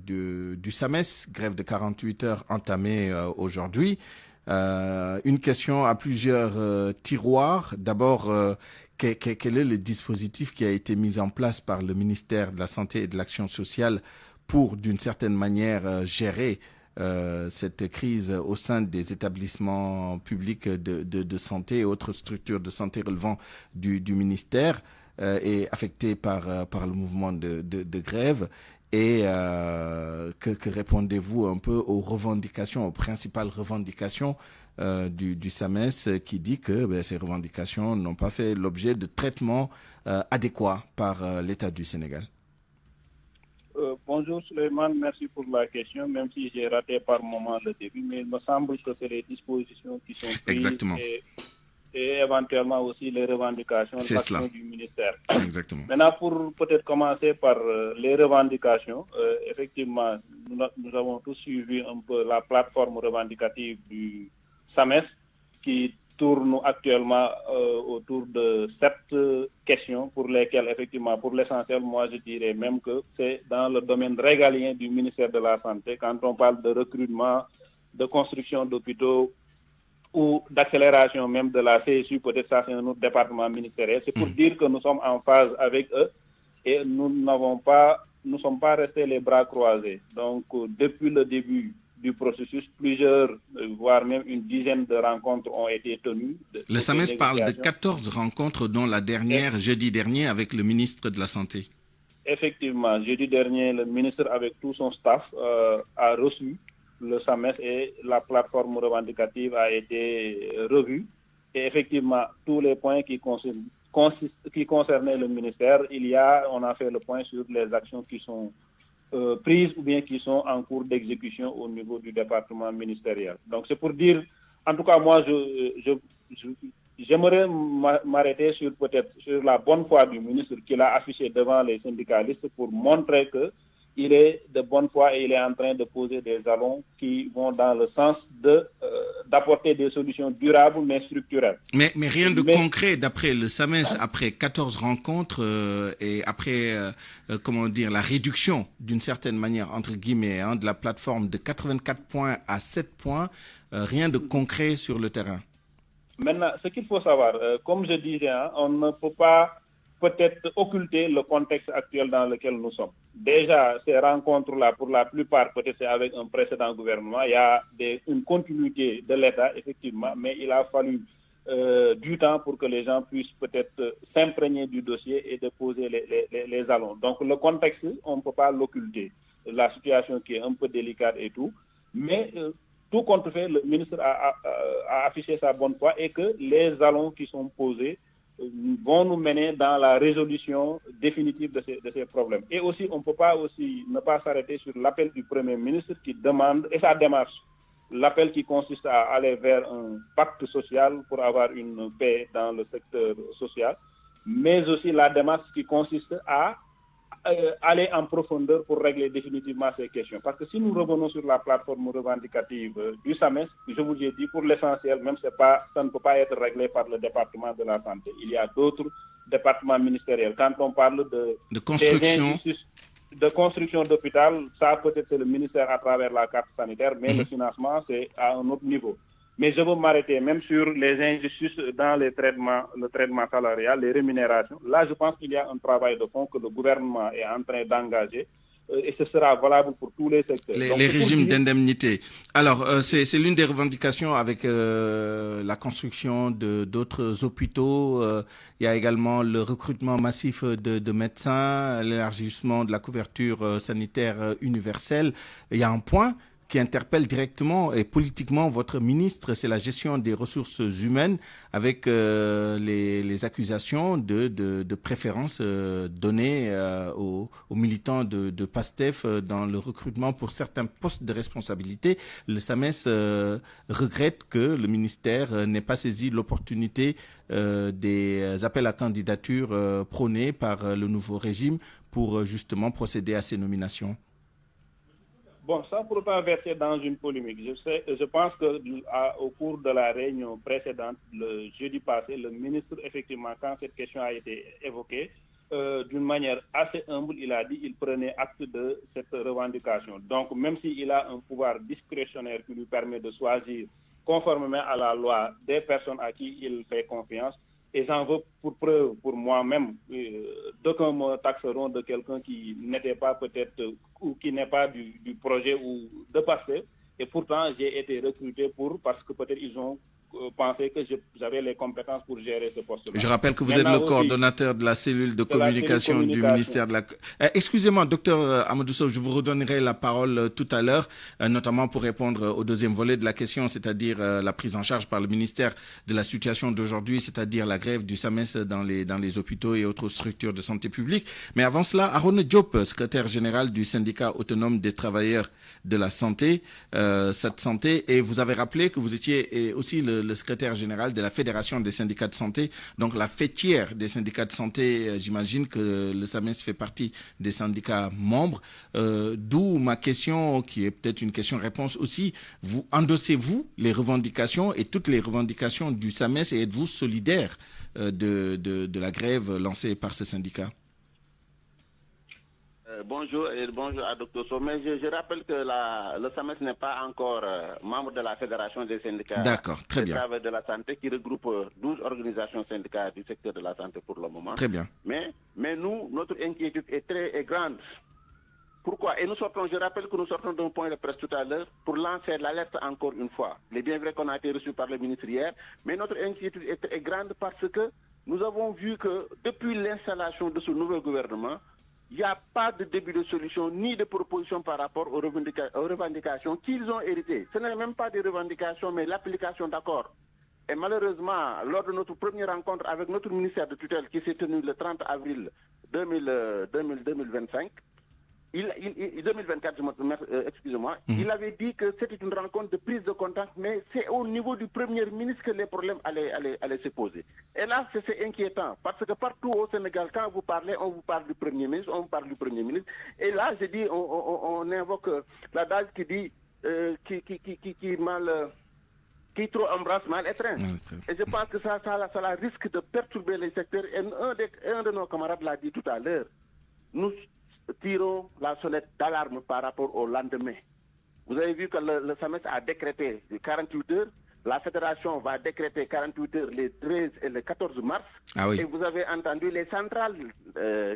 du SAMES, grève de 48 heures entamée aujourd'hui. Une question à plusieurs tiroirs. D'abord, quel est le dispositif qui a été mis en place par le ministère de la Santé et de l'Action sociale pour, d'une certaine manière, gérer cette crise au sein des établissements publics de santé et autres structures de santé relevant du ministère et affectées par le mouvement de grève. Et que répondez-vous un peu aux revendications, aux principales revendications du SAMES qui dit que ces revendications n'ont pas fait l'objet de traitements adéquats par l'État du Sénégal? Bonjour Souleymane, merci pour la question, même si j'ai raté par moment le début, mais il me semble que c'est les dispositions qui sont prises. Exactement. Et éventuellement aussi les revendications de l'action du ministère. Exactement. Maintenant, pour peut-être commencer par les revendications, effectivement, nous avons tous suivi un peu la plateforme revendicative du SAMES qui tourne actuellement autour de 7 questions pour lesquelles, effectivement, pour l'essentiel, moi je dirais même que c'est dans le domaine régalien du ministère de la Santé, quand on parle de recrutement, de construction d'hôpitaux, ou d'accélération même de la CSU, peut-être ça c'est un autre département ministériel. C'est pour dire que nous sommes en phase avec eux et nous ne sommes pas restés les bras croisés. Donc depuis le début du processus, plusieurs, voire même une dizaine de rencontres ont été tenues. Le SAMES parle de 14 rencontres, dont la dernière jeudi dernier avec le ministre de la Santé. Effectivement, jeudi dernier, le ministre avec tout son staff a reçu le SAMES et la plateforme revendicative a été revue. Et effectivement, tous les points qui concernaient le ministère, on a fait le point sur les actions qui sont prises ou bien qui sont en cours d'exécution au niveau du département ministériel. Donc c'est pour dire, en tout cas moi, j'aimerais m'arrêter sur la bonne foi du ministre qu'il a affiché devant les syndicalistes pour montrer qu'il est de bonne foi et il est en train de poser des jalons qui vont dans le sens d'apporter des solutions durables mais structurelles. Mais rien de concret d'après le SAMES, après 14 rencontres et après, la réduction d'une certaine manière, entre guillemets, de la plateforme de 84 points à 7 points, rien de concret sur le terrain. Maintenant, ce qu'il faut savoir, comme je disais, on ne peut pas peut-être occulter le contexte actuel dans lequel nous sommes. Déjà, ces rencontres-là, pour la plupart, peut-être c'est avec un précédent gouvernement, il y a une continuité de l'État, effectivement, mais il a fallu du temps pour que les gens puissent peut-être s'imprégner du dossier et de poser les jalons. Donc le contexte, on ne peut pas l'occulter. La situation qui est un peu délicate et tout, mais tout compte fait, le ministre a affiché sa bonne foi et que les jalons qui sont posés vont nous mener dans la résolution définitive de ces problèmes. Et aussi, on ne peut pas ne pas s'arrêter sur l'appel du Premier ministre qui demande, et sa démarche, l'appel qui consiste à aller vers un pacte social pour avoir une paix dans le secteur social, mais aussi la démarche qui consiste à aller en profondeur pour régler définitivement ces questions. Parce que si nous revenons sur la plateforme revendicative du SAMES, je vous ai dit, pour l'essentiel, même ça ne peut pas être réglé par le département de la santé. Il y a d'autres départements ministériels. Quand on parle de construction d'hôpital, ça peut-être c'est le ministère à travers la carte sanitaire, mais le financement c'est à un autre niveau. Mais je veux m'arrêter même sur les injustices dans le traitement salarial, les rémunérations. Là, je pense qu'il y a un travail de fond que le gouvernement est en train d'engager et ce sera valable pour tous les secteurs. Les régimes d'indemnité. Alors, c'est l'une des revendications avec la construction d'autres hôpitaux. Il y a également le recrutement massif de médecins, l'élargissement de la couverture sanitaire universelle. Il y a un point qui interpelle directement et politiquement votre ministre, c'est la gestion des ressources humaines avec les accusations de préférence données aux militants de PASTEF dans le recrutement pour certains postes de responsabilité. Le SAMES regrette que le ministère n'ait pas saisi l'opportunité des appels à candidature prônés par le nouveau régime pour justement procéder à ces nominations. Bon, sans pour autant verser dans une polémique, je pense qu'au cours de la réunion précédente, le jeudi passé, le ministre, effectivement, quand cette question a été évoquée, d'une manière assez humble, il a dit qu'il prenait acte de cette revendication. Donc, même s'il a un pouvoir discrétionnaire qui lui permet de choisir conformément à la loi des personnes à qui il fait confiance, et j'en veux pour preuve, pour moi-même, d'aucuns me taxeront de quelqu'un qui n'était pas peut-être, ou qui n'est pas du projet ou de PASTEF. Et pourtant, j'ai été recruté parce que peut-être ils ont pensé que j'avais les compétences pour gérer ce poste-là. Je rappelle que vous êtes le coordonnateur de la cellule de communication du ministère de la... Excusez-moi, docteur Amadou Sow, je vous redonnerai la parole tout à l'heure, notamment pour répondre au deuxième volet de la question, c'est-à-dire la prise en charge par le ministère de la situation d'aujourd'hui, c'est-à-dire la grève du SAMES dans les hôpitaux et autres structures de santé publique. Mais avant cela, Arona Diop, secrétaire général du syndicat autonome des travailleurs de la santé, cette santé, et vous avez rappelé que vous étiez aussi le secrétaire général de la Fédération des syndicats de santé, donc la fêtière des syndicats de santé. J'imagine que le SAMES fait partie des syndicats membres, d'où ma question qui est peut-être une question-réponse aussi. Vous endossez-vous les revendications et toutes les revendications du SAMES et êtes-vous solidaire de la grève lancée par ce syndicat? Bonjour et bonjour à Dr Sow. Mais je rappelle que le SAMES n'est pas encore membre de la Fédération des syndicats très bien. Travail de la santé qui regroupe 12 organisations syndicales du secteur de la santé pour le moment. Très bien. Mais nous, notre inquiétude est grande. Pourquoi? Et je rappelle que nous sortons d'un point de presse tout à l'heure pour lancer l'alerte encore une fois. Il est bien vrai qu'on a été reçu par le ministre hier, mais notre inquiétude est grande parce que nous avons vu que depuis l'installation de ce nouveau gouvernement, il n'y a pas de début de solution ni de proposition par rapport aux revendications qu'ils ont héritées. Ce n'est même pas des revendications, mais l'application d'accords. Et malheureusement, lors de notre première rencontre avec notre ministère de tutelle qui s'est tenue le 30 avril 2025, 2024, excusez-moi, il avait dit que c'était une rencontre de prise de contact, mais c'est au niveau du Premier ministre que les problèmes allaient se poser. Et là, c'est inquiétant, parce que partout au Sénégal, quand vous parlez, on vous parle du Premier ministre, Et là, je dis, on invoque l'adage qui dit qui trop embrasse mal étreint. Et je pense que ça risque de perturber les secteurs. Et un de nos camarades l'a dit tout à l'heure. Nous tirons la sonnette d'alarme par rapport au lendemain. Vous avez vu que le SAMES a décrété 48 heures. La fédération va décréter 48 heures les 13 et le 14 mars. Et vous avez entendu les centrales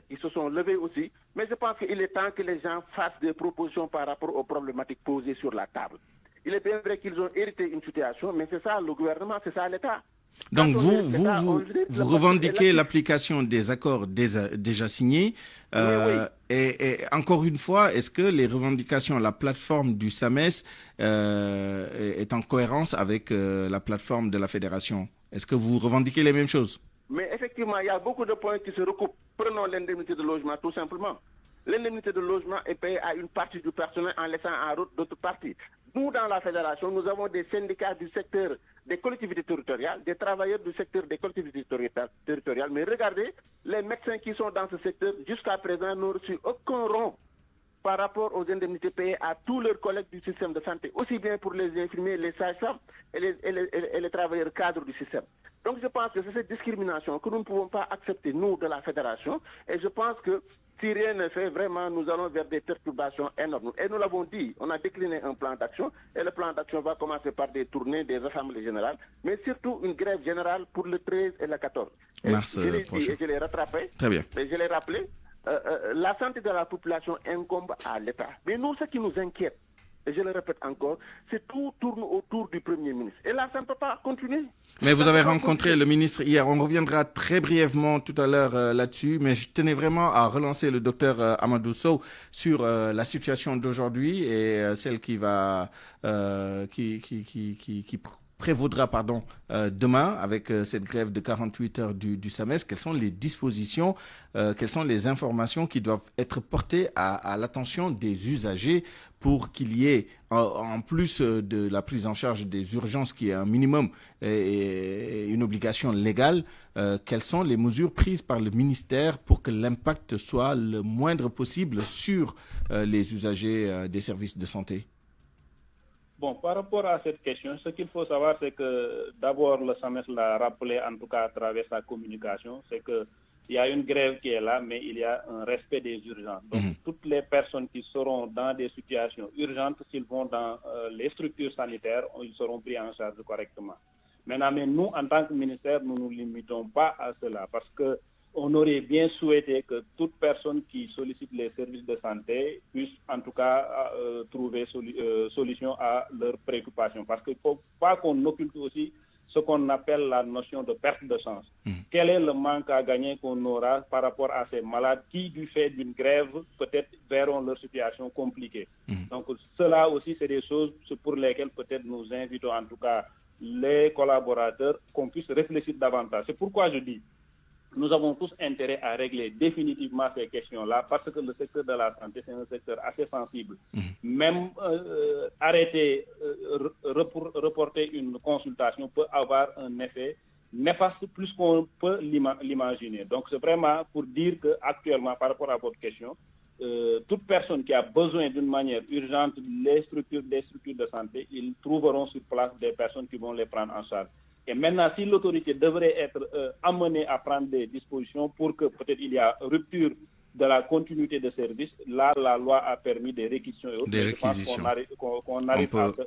qui se sont levées aussi. Mais je pense qu'il est temps que les gens fassent des propositions par rapport aux problématiques posées sur la table. Il est bien vrai qu'ils ont hérité une situation, mais c'est ça le gouvernement, c'est ça l'État. Donc vous revendiquez l'application des accords déjà signés. Oui. Et encore une fois, est-ce que les revendications, la plateforme du SAMES est en cohérence avec la plateforme de la fédération? Est-ce que vous revendiquez les mêmes choses? Mais effectivement, il y a beaucoup de points qui se recoupent. Prenons l'indemnité de logement tout simplement. L'indemnité de logement est payée à une partie du personnel en laissant en route d'autres parties. Nous, dans la fédération, nous avons des syndicats du secteur des collectivités territoriales, des travailleurs du secteur des collectivités territoriales. Mais regardez, les médecins qui sont dans ce secteur, jusqu'à présent, n'ont reçu aucun rond par rapport aux indemnités payées à tous leurs collègues du système de santé, aussi bien pour les infirmiers, les sages-femmes et les travailleurs cadres du système. Donc je pense que c'est cette discrimination que nous ne pouvons pas accepter, nous, de la fédération. Et je pense que si rien n'est fait, vraiment, nous allons vers des perturbations énormes. Et nous l'avons dit, on a décliné un plan d'action, et le plan d'action va commencer par des tournées, des assemblées générales, mais surtout une grève générale pour le 13 et le 14. Mars prochain. Et je l'ai rattrapé. Très bien. Et je l'ai rappelé. La santé de la population incombe à l'État. Mais nous, ce qui nous inquiète, et je le répète encore, c'est tout tourne autour du Premier ministre. Et là, ça ne peut pas continuer. Mais vous avez rencontré le ministre hier. On reviendra très brièvement tout à l'heure là-dessus. Mais je tenais vraiment à relancer le docteur Amadou Sow sur la situation d'aujourd'hui et celle qui va qui prévaudra demain avec cette grève de 48 heures du SAMES. Quelles sont les dispositions, quelles sont les informations qui doivent être portées à l'attention des usagers pour qu'il y ait, en plus de la prise en charge des urgences qui est un minimum et une obligation légale, quelles sont les mesures prises par le ministère pour que l'impact soit le moindre possible sur les usagers des services de santé? Bon, par rapport à cette question, ce qu'il faut savoir, c'est que d'abord, le SAMES l'a rappelé, en tout cas à travers sa communication, c'est qu'il y a une grève qui est là, mais il y a un respect des urgences. Donc, toutes les personnes qui seront dans des situations urgentes, s'ils vont dans les structures sanitaires, ils seront pris en charge correctement. Maintenant, mais nous, en tant que ministère, nous ne nous limitons pas à cela, parce que on aurait bien souhaité que toute personne qui sollicite les services de santé puisse en tout cas trouver solution à leurs préoccupations. Parce qu'il ne faut pas qu'on occulte aussi ce qu'on appelle la notion de perte de chance. Quel est le manque à gagner qu'on aura par rapport à ces malades qui, du fait d'une grève, peut-être verront leur situation compliquée. Donc cela aussi, c'est des choses pour lesquelles peut-être nous invitons en tout cas les collaborateurs qu'on puisse réfléchir davantage. C'est pourquoi je dis nous avons tous intérêt à régler définitivement ces questions-là parce que le secteur de la santé, c'est un secteur assez sensible. Même arrêter, reporter une consultation peut avoir un effet néfaste plus qu'on peut l'imaginer. Donc c'est vraiment pour dire qu'actuellement, par rapport à votre question, toute personne qui a besoin d'une manière urgente des structures de santé, ils trouveront sur place des personnes qui vont les prendre en charge. Et maintenant, si l'autorité devrait être amenée à prendre des dispositions pour que peut-être il y a rupture de la continuité de service, là, la loi a permis des réquisitions et autres. Des réquisitions.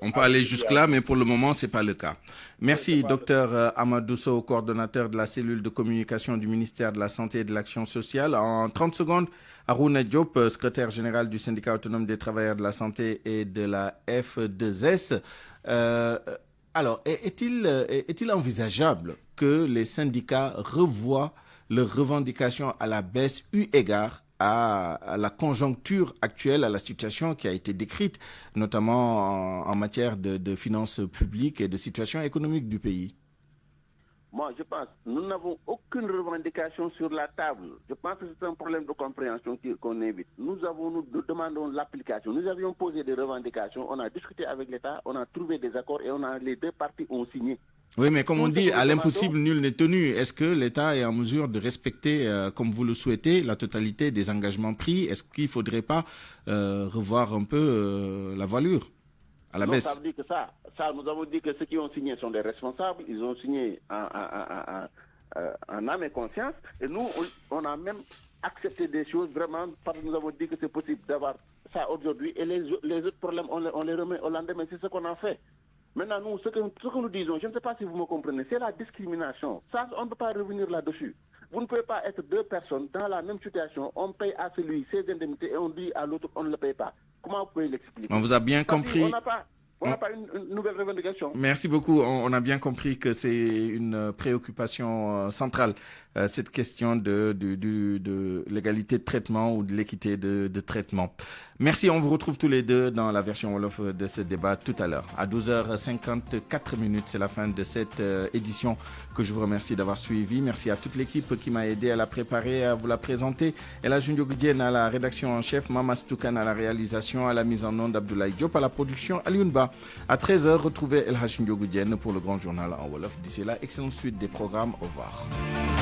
On peut aller jusque-là, mais pour le moment, ce n'est pas le cas. Merci, Dr Amadou Sow, coordonnateur de la cellule de communication du ministère de la Santé et de l'Action sociale. En 30 secondes, Harouna Diop, secrétaire général du syndicat autonome des travailleurs de la santé et de la F2S. Alors, est-il envisageable que les syndicats revoient leurs revendications à la baisse eu égard à la conjoncture actuelle, à la situation qui a été décrite, notamment en matière de finances publiques et de situation économique du pays? Moi, je pense que nous n'avons aucune revendication sur la table. Je pense que c'est un problème de compréhension qu'on évite. Nous demandons l'application. Nous avions posé des revendications, on a discuté avec l'État, on a trouvé des accords et les deux parties ont signé. Oui, mais comme on dit, à l'impossible, nul n'est tenu. Est-ce que l'État est en mesure de respecter, comme vous le souhaitez, la totalité des engagements pris? Est-ce qu'il ne faudrait pas revoir un peu la voilure à la baisse? Ça veut dire que ça, nous avons dit que ceux qui ont signé sont des responsables. Ils ont signé en âme et conscience. Et nous, on a même accepté des choses vraiment parce que nous avons dit que c'est possible d'avoir ça aujourd'hui. Et les autres problèmes, on les remet au lendemain. C'est ce qu'on a fait. Maintenant, nous, ce que nous disons, je ne sais pas si vous me comprenez, c'est la discrimination. Ça, on ne peut pas revenir là-dessus. Vous ne pouvez pas être deux personnes dans la même situation. On paye à celui ses indemnités et on dit à l'autre on ne le paye pas. Comment vous pouvez l'expliquer? On vous a bien compris. On n'a pas une nouvelle revendication. Merci beaucoup. On a bien compris que c'est une préoccupation centrale, cette question de l'égalité de traitement ou de l'équité de traitement. Merci, on vous retrouve tous les deux dans la version Wolof de ce débat tout à l'heure. À 12h54, c'est la fin de cette édition que je vous remercie d'avoir suivi. Merci à toute l'équipe qui m'a aidé à la préparer et à vous la présenter. Ella Jundiogudien à la rédaction en chef, Mama Stoukan à la réalisation, à la mise en onde, Abdoulaye Diop à la production, Aliounba. À 13h, retrouvez El Hashim Diogudien pour le grand journal en Wolof. D'ici là, excellente suite des programmes. Au revoir.